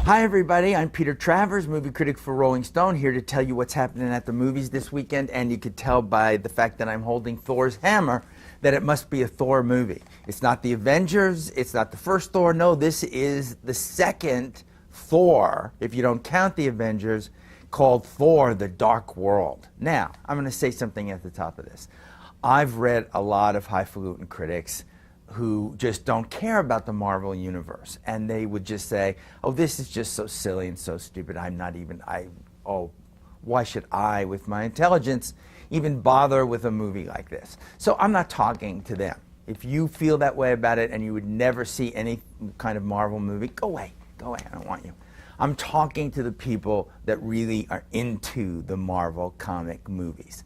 Hi everybody, I'm Peter Travers, movie critic for Rolling Stone, here to tell you what's happening at the movies this weekend, and you could tell by the fact that I'm holding Thor's hammer that it must be a Thor movie. It's not the Avengers, it's not the first Thor, no, this is the second Thor, if you don't count the Avengers, called Thor: The Dark World. Now, I'm going to say something at the top of this. I've read a lot of highfalutin critics who just don't care about the Marvel universe, and they would just say, oh, this is just so silly and so stupid, why should I, with my intelligence, even bother with a movie like this? So I'm not talking to them. If you feel that way about it and you would never see any kind of Marvel movie, go away, I don't want you. I'm talking to the people that really are into the Marvel comic movies.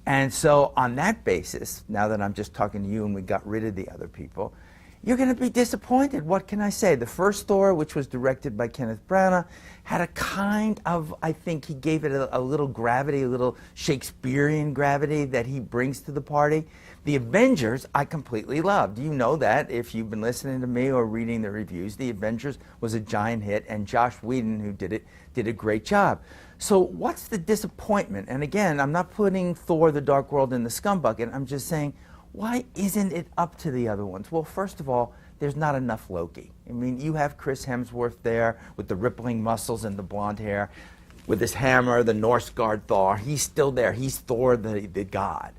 And so on that basis, now that I'm just talking to you and we got rid of the other people, you're going to be disappointed. What can I say? The first Thor, which was directed by Kenneth Branagh, had a kind of, I think he gave it a little gravity, a little Shakespearean gravity that he brings to the party. The Avengers, I completely loved. You know that if you've been listening to me or reading the reviews. The Avengers was a giant hit, and Joss Whedon, who did it, did a great job. So what's the disappointment? And again, I'm not putting Thor: The Dark World in the scum bucket. I'm just saying, why isn't it up to the other ones? Well, first of all, there's not enough Loki. I mean, you have Chris Hemsworth there with the rippling muscles and the blonde hair, with his hammer, the Norse god Thor. He's still there. He's Thor, the god.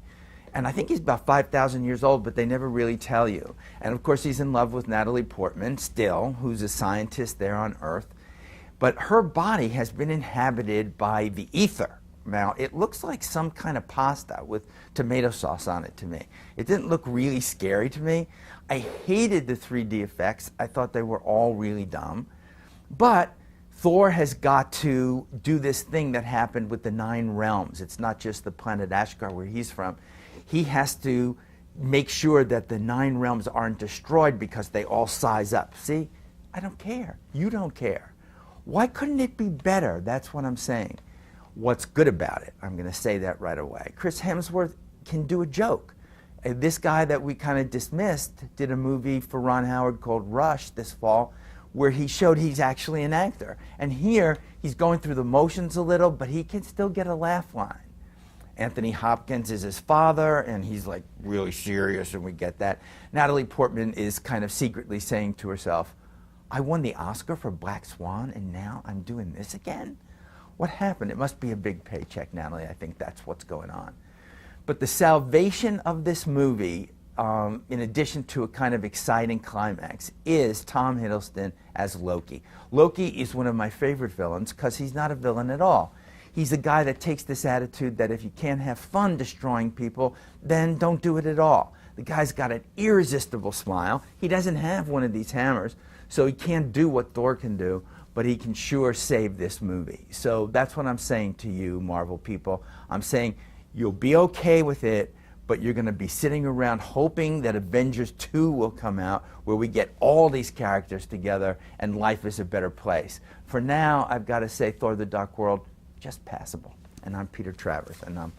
And I think he's about 5,000 years old, but they never really tell you. And of course, he's in love with Natalie Portman still, who's a scientist there on Earth. But her body has been inhabited by the ether. Now, it looks like some kind of pasta with tomato sauce on it to me. It didn't look really scary to me. I hated the 3D effects. I thought they were all really dumb. But Thor has got to do this thing that happened with the 9 realms. It's not just the planet Asgard where he's from. He has to make sure that the 9 realms aren't destroyed because they all size up. See, I don't care. You don't care. Why couldn't it be better? That's what I'm saying. What's good about it? I'm going to say that right away. Chris Hemsworth can do a joke. This guy that we kind of dismissed did a movie for Ron Howard called Rush this fall, where he showed he's actually an actor. And here, he's going through the motions a little, but he can still get a laugh line. Anthony Hopkins is his father, and he's like really serious, and we get that. Natalie Portman is kind of secretly saying to herself, I won the Oscar for Black Swan, and now I'm doing this again? What happened? It must be a big paycheck, Natalie. I think that's what's going on. But the salvation of this movie, in addition to a kind of exciting climax, is Tom Hiddleston as Loki. Loki is one of my favorite villains because he's not a villain at all. He's a guy that takes this attitude that if you can't have fun destroying people, then don't do it at all. The guy's got an irresistible smile. He doesn't have one of these hammers, so he can't do what Thor can do, but he can sure save this movie. So that's what I'm saying to you, Marvel people. I'm saying you'll be okay with it, but you're going to be sitting around hoping that Avengers 2 will come out, where we get all these characters together and life is a better place. For now, I've got to say Thor: The Dark World, just passable. And I'm Peter Travers, and I'm...